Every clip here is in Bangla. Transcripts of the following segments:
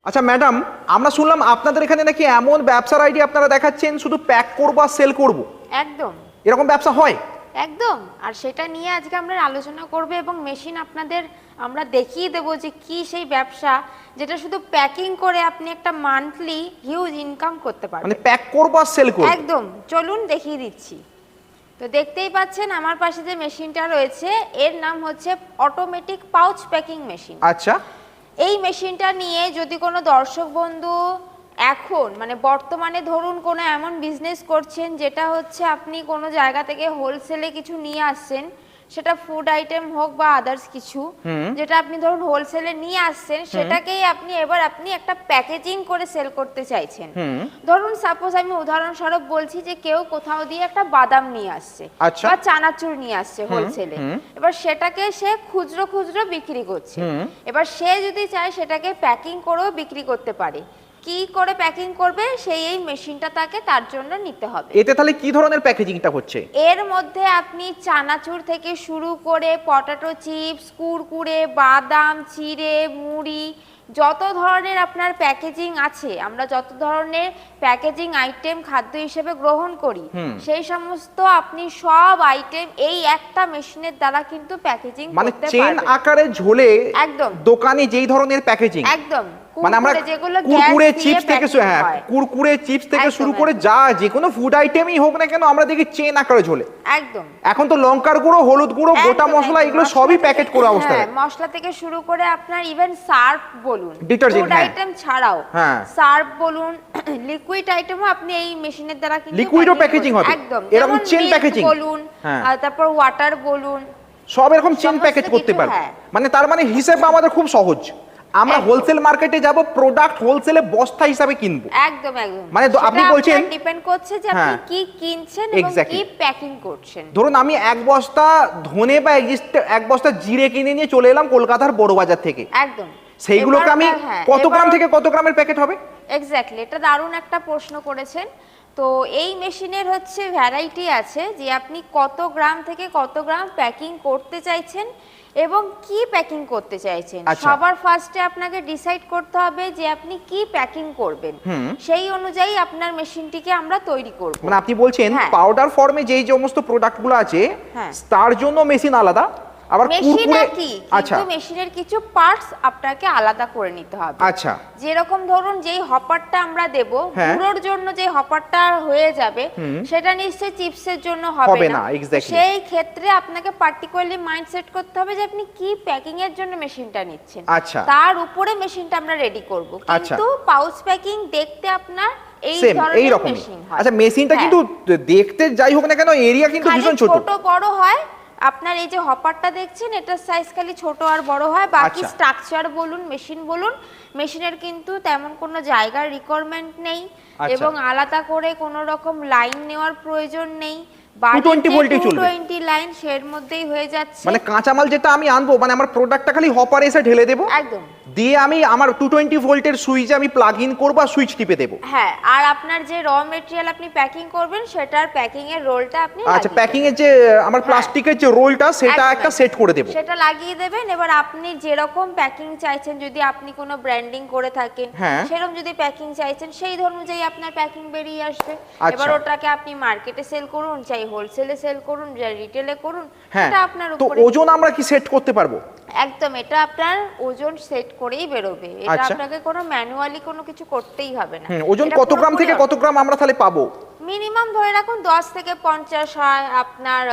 আচ্ছা ম্যাডাম, আমরা শুনলাম আপনাদের এখানে নাকি এমন ব্যবসার আইডিয়া আপনারা দেখাচ্ছেন শুধু প্যাক করবো আর সেল করবো, একদম এরকম ব্যবসা হয়? একদম। আর সেটা নিয়ে আজকে আমরা আলোচনা করব এবং মেশিন আপনাদের আমরা দেখিয়ে দেবো যে কি সেই ব্যবসা যেটা শুধু প্যাকিং করে আপনি একটা মান্থলি হিউজ ইনকাম করতে পারবেন। মানে প্যাক করবো আর সেল করবো? একদম, চলুন দেখিয়ে দিচ্ছি। তো দেখতেই পাচ্ছেন আমার পাশে যে মেশিনটা রয়েছে এর নাম হচ্ছে অটোমেটিক পাউচ প্যাকিং মেশিন। আচ্ছা, এই মেশিনটা নিয়ে যদি কোনো দর্শক বন্ধু এখন মানে বর্তমানে ধরুন কোনো এমন বিজনেস করছেন যেটা হচ্ছে আপনি কোনো জায়গা থেকে হোলসেলে কিছু নিয়ে আসছেন, সেটা ফুড আইটেম হোক বা আদার্স কিছু, যেটা আপনি ধরুন হোলসেলে নিয়ে আসছেন সেটাকেই আপনি একটা প্যাকেজিং করে সেল করতে চাইছেন। ধরুন সাপোজ আমি উদাহরণস্বরূপ বলছি যে কেউ কোথাও দিয়ে একটা বাদাম নিয়ে আসছে বা চানাচুর নিয়ে আসছে হোলসেলে, এবার সেটাকে সে খুচরো খুচরো বিক্রি করছে। এবার সে যদি চায় সেটাকে প্যাকিং করেও বিক্রি করতে পারে। কি করে প্যাকিং করবে সেই এই মেশিনটা তাকে তার জন্য নিতে হবে। এতে তাহলে কি ধরনের প্যাকেজিংটা হচ্ছে? এর মধ্যে আপনি চানাচুর থেকে শুরু করে পটেটো চিপস, কুরকুরে, বাদাম, চিড়ে, মুড়ি, যত ধরনের আপনার প্যাকেজিং আছে, আমরা যত ধরনের প্যাকেজিং আইটেম খাদ্য হিসেবে গ্রহণ করি সেই সমস্ত আপনি সব আইটেম এই একটা মেশিনের দ্বারা কিন্তু প্যাকেজিং করতে পারবেন। মানে চেন আকারে ঝোলে একদম দোকানে যেই ধরনের প্যাকেজিং, একদম মানে আমরা কুরকুরে চিপস থেকে কুরকুরে চিপস থেকে শুরু করে যা যে কোনো ফুড আইটেমই হোক না কেন আমরা দেখি চেন আকারে ঝোলে। একদম। এখন তো লঙ্কার গুঁড়ো, হলুদ গুঁড়ো, গোটা মশলা এগুলো সবই প্যাকেট করা অবস্থায়। হ্যাঁ, মশলা থেকে শুরু করে আপনার ইভেন সার্ফ বলুন, ডিটারজেন্ট ফুড আইটেম ছাড়াও সার্ফ বলুন, লিকুইড আইটেমও আপনি এই মেশিনের দ্বারা কিন্তু লিকুইডও প্যাকেজিং হবে। একদম, এরকম চেন প্যাকেজিং বলুন, আর তারপর ওয়াটার বলুন, সব এরকম চেন প্যাকেট করতে পারবে। মানে তার মানে হিসাব আমাদের খুব সহজ। আমরা হোলসেল মার্কেটে যাব, প্রোডাক্ট হোলসেলে বস্তা হিসাবে কিনবো। একদম একদম। মানে আপনি বলছেন ডিপেন্ড করছে যে আপনি কি কিনছেন এবং কি প্যাকিং করছেন। ধরুন আমি এক বস্তা ধনে বা এক বস্তা জিরে কিনে নিয়ে চলে এলাম কলকাতার বড় বাজার থেকে, একদম, সেইগুলোকে আমি কত গ্রাম থেকে কত গ্রামের প্যাকেট হবে? এক্স্যাক্টলি, এটা দারুণ একটা প্রশ্ন করেছেন। তো এই মেশিনের হচ্ছে ভ্যারাইটি আছে যে আপনি কত গ্রাম থেকে কত গ্রাম প্যাকিং করতে চাইছেন এবং কি প্যাকিং করতে চাইছেন। সবার ফার্স্টে আপনাকে ডিসাইড করতে হবে যে আপনি কি প্যাকিং করবেন, সেই অনুযায়ী আপনার মেশিনটিকে আমরা তৈরি করব। মানে আপনি বলছেন পাউডার ফর্মে যেই সমস্ত প্রোডাক্টগুলো আছে তার জন্য মেশিন আলাদা, আবার কুরকুরে কিন্তু মেশিনের কিছু পার্টস আপনাকে আলাদা করে নিতে হবে। আচ্ছা, যেরকম ধরুন যেই হপারটা আমরা দেব গুঁড়োর জন্য, যে হপারটা হয়ে যাবে সেটা নিশ্চয়ই চিপসের জন্য হবে না। সেই ক্ষেত্রে আপনাকে পার্টিকুলারলি মাইন্ডসেট করতে হবে যে আপনি কি প্যাকিং এর জন্য মেশিনটা নিচ্ছেন, তার উপরে মেশিনটা আমরা রেডি করব। কিন্তু পাউচ প্যাকিং দেখতে আপনার এই ধরনের মেশিন হয়। আচ্ছা, মেশিনটা কিন্তু দেখতে যাই হোক না কেন এরিয়া কিন্তু ভীষণ ছোট বড় হয়। আপনার এই যে হপারটা দেখছেন এটার সাইজ খালি ছোট আর বড় হয়, বাকি স্ট্রাকচার বলুন, মেশিন বলুন, মেশিনের কিন্তু তেমন কোনো জায়গার রিকোয়ারমেন্ট নেই এবং আলাদা করে কোনো রকম লাইন নেওয়ার প্রয়োজন নেই। 220 লাইন এর মধ্যেই হয়ে যাচ্ছে। মানে কাঁচামাল যেটা আমি আনবো, মানে আমার প্রোডাক্টটা খালি হপারে এসে ঢেলে দেব, একদম দিয়ে আমি আমার 220 ভোল্টের সুইচে আমি প্লাগ ইন করব আর সুইচ টিপে দেব। হ্যাঁ, আর আপনার যে র মেটেরিয়াল আপনি প্যাকিং করবেন সেটার প্যাকিং এর রোলটা আপনি আচ্ছা, প্যাকিং এর যে আমার প্লাস্টিকের যে রোলটা সেটা একটা সেট করে দেব, সেটা লাগিয়ে দেবেন। এবার আপনি যেরকম প্যাকিং চাইছেন, যদি আপনি কোনো ব্র্যান্ডিং করে থাকেন সেরকম যদি প্যাকিং চাইছেন সেই অনুযায়ী আপনার প্যাকিং বেরিয়ে আসবে। এবার ওটাকে আপনি মার্কেটে সেল করুন, চাই হোলসেলে সেল করুন, চাই রিটেলে করুন, সেটা আপনার উপরে। তো ওজন আমরা কি সেট করতে পারবো? একদম, এটা আপনার ওজন সেট করেই বেরোবে। এটা আপনাকে কোনো ম্যানুয়ালি কোনো কিছু করতেই হবে না। ওজন কত গ্রাম থেকে কত গ্রাম আমরা তাহলে পাবো? মিনিমাম ধরে রাখুন 10 থেকে 50 হয়, আপনার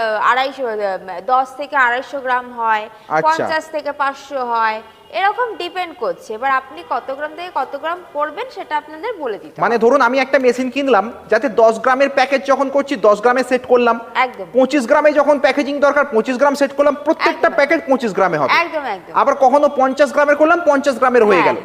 10 থেকে 250 গ্রাম হয়, 50 থেকে 500 হয়, এরকম ডিপেন্ড করছে। এবার আপনি কত গ্রাম থেকে কত গ্রাম করবেন সেটা আপনাদের বলে দিতে হবে। মানে ধরুন আমি একটা মেশিন কিনলাম, যাতে 10 গ্রামের প্যাকেজ যখন করছি 10 গ্রামে সেট করলাম, একদম 25 গ্রামে যখন প্যাকেজিং দরকার 25 গ্রাম সেট করলাম, প্রত্যেকটা প্যাকেট 25 গ্রামে হবে। একদম একদম। আবার কখনো 50 গ্রামের করলাম 50 গ্রামের হয়ে গেল।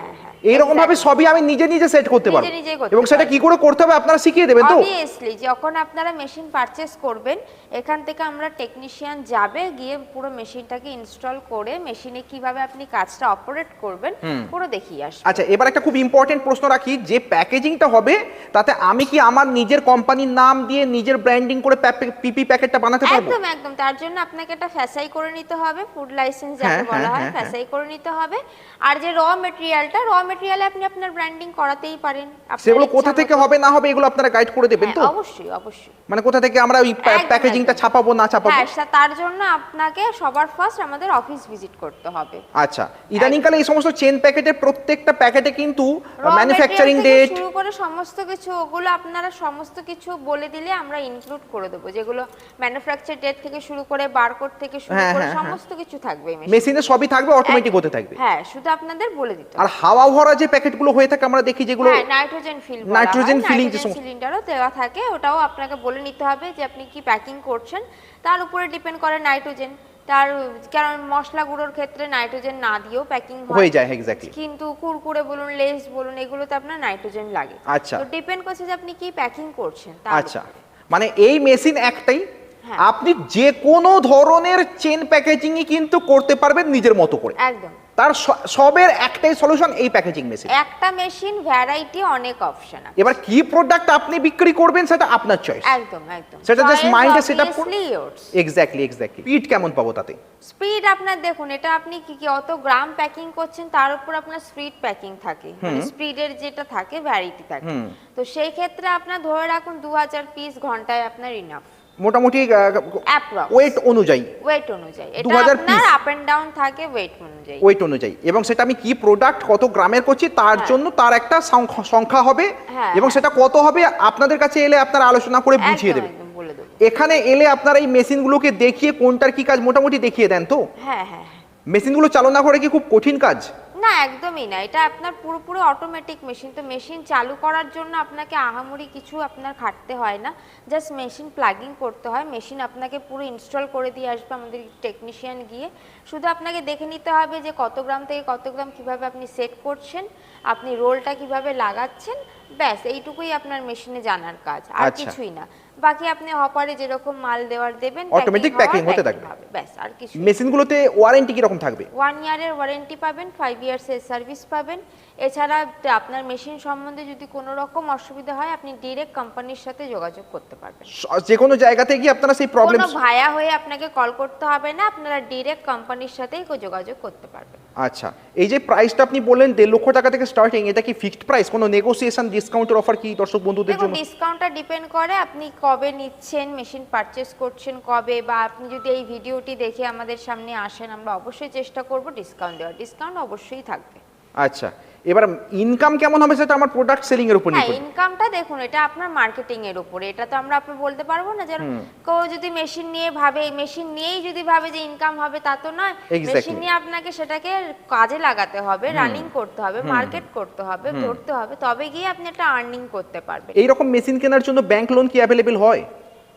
এইরকম ভাবে সবই আমি নিজে নিজে সেট করতে পারবো। এবং সেটা কি করে করতে হবে আপনারা শিখিয়ে দেবেন তো? অবভিয়াসলি, যখন আপনারা মেশিন পারচেজ করবেন এখান থেকে আমরা টেকনিশিয়ান যাবে, গিয়ে পুরো মেশিনটাকে ইনস্টল করে মেশিনে কিভাবে আপনি কাজটা অপারেট করবেন পুরো দেখিয়ে আসবে। আচ্ছা, এবার একটা খুব ইম্পর্টেন্ট প্রশ্ন রাখি, যে প্যাকেজিংটা হবে তাতে আমি কি আমার নিজের কোম্পানির নাম দিয়ে নিজের ব্র্যান্ডিং করে পিপি প্যাকেটটা বানাতে পারবো? একদম একদম। তার জন্য আপনাকে একটা ফ্যাসাই করে নিতে হবে, ফুড লাইসেন্স যাকে বলা হয়, ফ্যাসাই করে নিতে হবে। আর যে র মেটেরিয়ালে আপনি আপনার ব্র্যান্ডিং করাতেই পারেন। আপনার সেগুলো ইচ্ছা কোথা থেকে মতো। হবে না হবে এগুলো আপনারা গাইড করে দেবেন তো? হ্যাঁ, অবশ্যই অবশ্যই। মানে কোথা থেকে আমরা ওই একদম, প্যাকেজিংটা একদম। ছাপাবো না ছাপাবো? হ্যাঁ, তার জন্য আপনাকে সবার ফার্স্ট আমাদের অফিস ভিজিট করতে হবে। আচ্ছা, ইদানিংকালে এই সমস্ত চেন প্যাকেটের প্রত্যেকটা প্যাকেটে কিন্তু Raw ম্যানুফ্যাকচারিং material থেকে ডেট শুরু করে সমস্ত কিছু, ওগুলো আপনারা সমস্ত কিছু বলে দিলে আমরা ইনক্লুড করে দেবো, যেগুলো ম্যানুফ্যাকচার ডেট থেকে শুরু করে বারকোড থেকে শুরু হ্যাঁ, করে হ্যাঁ, হ্যাঁ। সমস্ত কিছু থাকবে মেশিনে। মেশিনে সবই থাকবে, অটোমেটিক হতে থাকবে। হ্যাঁ, শুধু আপনাদের বলে দিতে আর হবে। হাওয়া ভরা যে প্যাকেটগুলো হয়ে থাকে আমরা দেখি যেগুলো হ্যাঁ, নাইট্রোজেন ফিল বলা হয়। নাইট্রোজেন ফিলিং যে নাইট্রোজেন সমস্ত- সিলিন্ডারও দেওয়া থাকে, ওটাও আপনাকে বলে নিতে হবে যে আপনি কি প্যাকিং করছেন, তার উপরে ডিপেন্ড করে নাইট্রোজেন। তার কারণ মশলা গুঁড়োর ক্ষেত্রে নাইট্রোজেন না দিয়েও প্যাকিং হয়ে যায়, এক্স্যাক্টলি। কিন্তু কুরকুরে বলুন, লেস বলুন, এগুলোতে আপনার নাইট্রোজেন লাগে। আচ্ছা। তো ডিপেন্ড করছে যে আপনি কি প্যাকিং করছেন তার আচ্ছা, উপরে। মানে এই মেশিন একটাই, হ্যাঁ। আপনি যে কোনো ধরনের চেন প্যাকেজিংই কিন্তু করতে পারবেন নিজের মতো করে। একদম। তার সবের একটাই সলিউশন এই প্যাকেজিং মেশিন। একটা মেশিন, ভ্যারাইটি, অনেক অপশন আছে। এবার কি প্রোডাক্ট আপনি বিক্রি করবেন সেটা আপনার চয়েস। একদম একদম। সেটা জাস্ট Choice মাইন্ডে set up obviously yours। Exactly exactly. Speed কেমন পাবো তাতে? স্পিড আপনার দেখুন, এটা আপনি কি কি অত গ্রাম প্যাকিং করছেন তার উপর আপনার স্পিড প্যাকিং থাকে, মানে স্পিডের যেটা থাকে ভ্যারাইটি থাকে। তো সেই ক্ষেত্রে আপনার ধরে রাখুন 2000 পিস ঘন্টায় আপনার ইনাফ, মোটামুটি অ্যাপ্রক্স ওয়েট অনুযায়ী। ওয়েট অনুযায়ী এটা 2000 আপনার piece। আপ এন্ড ডাউন থাকে ওয়েট অনুযায়ী। ওয়েট অনুযায়ী, এবং সেটা আমি কি প্রোডাক্ট কত গ্রামের করছি তার জন্য তার একটা সংখ্যা হবে, হ্যাঁ, এবং হ্যাঁ। সেটা কত হবে আপনাদের কাছে এলে আপনারা আলোচনা করে বুঝিয়ে একদম দেবেন। একদম বলে দেবো। এখানে এলে আপনারা এই মেশিনগুলোকে দেখিয়ে কোনটার কি কাজ মোটামুটি দেখিয়ে দেন তো? হ্যাঁ হ্যাঁ হ্যাঁ। মেশিনগুলো চালনা করে কি খুব কঠিন কাজ? না, একদমই না, এটা আপনার পুরোপুরি অটোমেটিক মেশিন। তো মেশিন চালু করার জন্য আপনাকে আহামরি কিছু আপনার খাটতে হয় না, জাস্ট মেশিন প্লাগিং করতে হয়। মেশিন আপনাকে পুরো ইনস্টল করে দিয়ে আসবে আমাদের টেকনিশিয়ান গিয়ে। শুধু আপনাকে দেখে নিতে হবে যে কত গ্রাম থেকে কত গ্রাম কিভাবে আপনি সেট করছেন, আপনি রোলটা কিভাবে লাগাচ্ছেন, ব্যাস এইটুকুই আপনার মেশিনে জানার কাজ, আর আচ্ছা। কিছুই না। বাকি আপনি হপারে যেরকম মাল দেওয়ার দেবেন, Automatic packing হতে থাকবে। ব্যাস, আর কিছু। মেশিনগুলোতে ওয়ারেন্টি কি রকম থাকবে? 1 ইয়ারের ওয়ারেন্টি পাবেন, 5 ইয়ার্সের সার্ভিস পাবেন। এছাড়া আপনার মেশিন সম্বন্ধে যদি কোনো রকম অসুবিধা হয় আপনি ডিরেক্ট কোম্পানির সাথে যোগাযোগ করতে পারবেন। যে কোনো জায়গাতে গিয়ে আপনারা সেই প্রবলেম। কোনো ভায়া হয়ে আপনাকে কল করতে হবে না, আপনারা ডিরেক্ট কোম্পানির সাথেই যোগাযোগ করতে পারবেন। আচ্ছা, এই যে প্রাইসটা আপনি বললেন 1.5 লক্ষ টাকা থেকে স্টার্টিং, এটা কি ফিক্সড প্রাইস? কোনো নেগোসিয়েশন ডিসকাউন্টের অফার কি দর্শক বন্ধুদের দেখুন, জন্য? ডিসকাউন্টটা ডিপেন্ড করে আপনি কবে নিচ্ছেন, মেশিন পারচেজ করছেন কবে, বা আপনি যদি এই ভিডিওটি দেখে আমাদের সামনে আসেন আমরা অবশ্যই চেষ্টা করব ডিসকাউন্ট দেওয়ার। ডিসকাউন্ট অবশ্যই থাকবে। আচ্ছা, এবার ইনকাম কেমন হবে সেটা আমার প্রোডাক্ট সেলিং এর উপর হ্যাঁ, নির্ভর। ইনকামটা দেখুন এটা আপনার মার্কেটিং এর উপরে, এটা তো আমরা আপনি বলতে পারবো না। যেন কেউ যদি মেশিন নিয়ে ভাবে, মেশিন নিয়েই যদি ভাবে যে ইনকাম হবে তা তো নয়। Exactly. মেশিন নিয়ে আপনাকে সেটাকে কাজে লাগাতে হবে, রানিং করতে হবে, মার্কেট করতে হবে, ধরতে হবে, তবে গিয়ে আপনি একটা আর্নিং করতে পারবেন। এই রকম মেশিন কেনার জন্য ব্যাংক লোন কি অ্যাভেলেবেল হয়?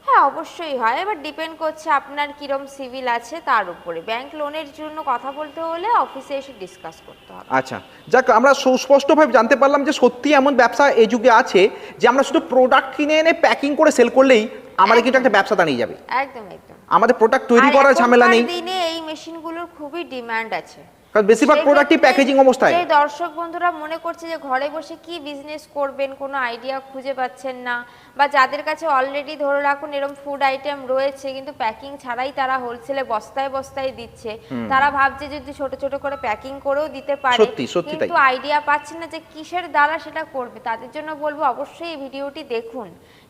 হ্যাঁ, অবশ্যই হয়। এবার ডিপেন্ড করছে আপনার কিরম সিভিল আছে তার উপরে। ব্যাংক লোনের জন্য কথা বলতে হলে অফিসে এসে ডিসকাস করতে হবে। আচ্ছা, যাক আমরা সুস্পষ্টভাবে জানতে পারলাম যে সত্যি এমন ব্যবসা এই যুগে আছে যে আমরা শুধু প্রোডাক্ট কিনে এনে প্যাকিং করে সেল করলেই আমাদের কিন্তু একটা ব্যবসা দাঁড়িয়ে যাবে। একদম একদম। আমাদের প্রোডাক্ট তৈরি আর করার ঝামেলা নেই, এখনকার দিনে এই মেশিনগুলোর খুবই ডিমান্ড আছে। কারণ বেশিরভাগ সেই প্রোডাক্টই ক্ষেত্রে প্যাকেজিং অবস্থায়। যে দর্শক বন্ধুরা মনে করছে যে ঘরে বসে কি বিজনেস করবেন, কোনো আইডিয়া খুঁজে পাচ্ছেন না, বা যাদের কাছে অলরেডি ধরে রাখুন এরকম ফুড আইটেম রয়েছে কিন্তু প্যাকিং ছাড়াই তারা হোলসেলে বস্তায় বস্তায় দিচ্ছে, তারা ভাবছে যদি ছোট ছোট করে প্যাকিং করেও দিতে পারে, সত্যি, সত্যি তাই। কিন্তু আইডিয়া পাচ্ছেন না যে কিসের দ্বারা সেটা করবে। তাদের জন্য বলবো অবশ্যই এই ভিডিওটি দেখুন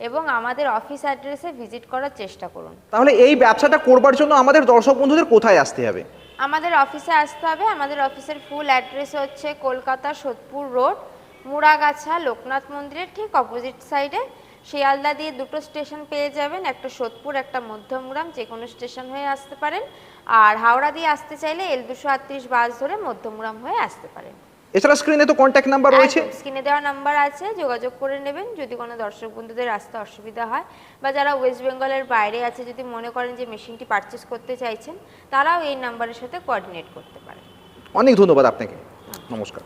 এবং আমাদের অফিস অ্যাড্রেসে ভিজিট করার চেষ্টা করুন। তাহলে এই ব্যবসাটা করবার জন্য আমাদের দর্শক বন্ধুদের কোথায় আসতে হবে? আমাদের অফিসে আসতে হবে। আমাদের অফিসের ফুল অ্যাড্রেস হচ্ছে কলকাতা সোদপুর রোড, মুড়াগাছা লোকনাথ মন্দিরের ঠিক অপোজিট সাইডে। শিয়ালদা দিয়ে দুটো স্টেশন পেয়ে যাবেন, একটা সোদপুর একটা মধ্যমগ্রাম, যে কোনো স্টেশন হয়ে আসতে পারেন। আর হাওড়া দিয়ে আসতে চাইলে L238 বাস ধরে মধ্যমগ্রাম হয়ে আসতে পারেন। এছাড়া স্ক্রিনে তো কন্ট্যাক্ট নাম্বার রয়েছে, স্ক্রিনে দেওয়া নাম্বার আছে, যোগাযোগ করে নেবেন যদি কোনো দর্শক বন্ধুদের আসতে অসুবিধা হয়, বা যারা ওয়েস্ট বেঙ্গলের বাইরে আছে যদি মনে করেন যে মেশিনটি পারচেস করতে চাইছেন তারাও এই নাম্বারের সাথে কোঅর্ডিনেট করতে পারেন। অনেক ধন্যবাদ আপনাকে, নমস্কার।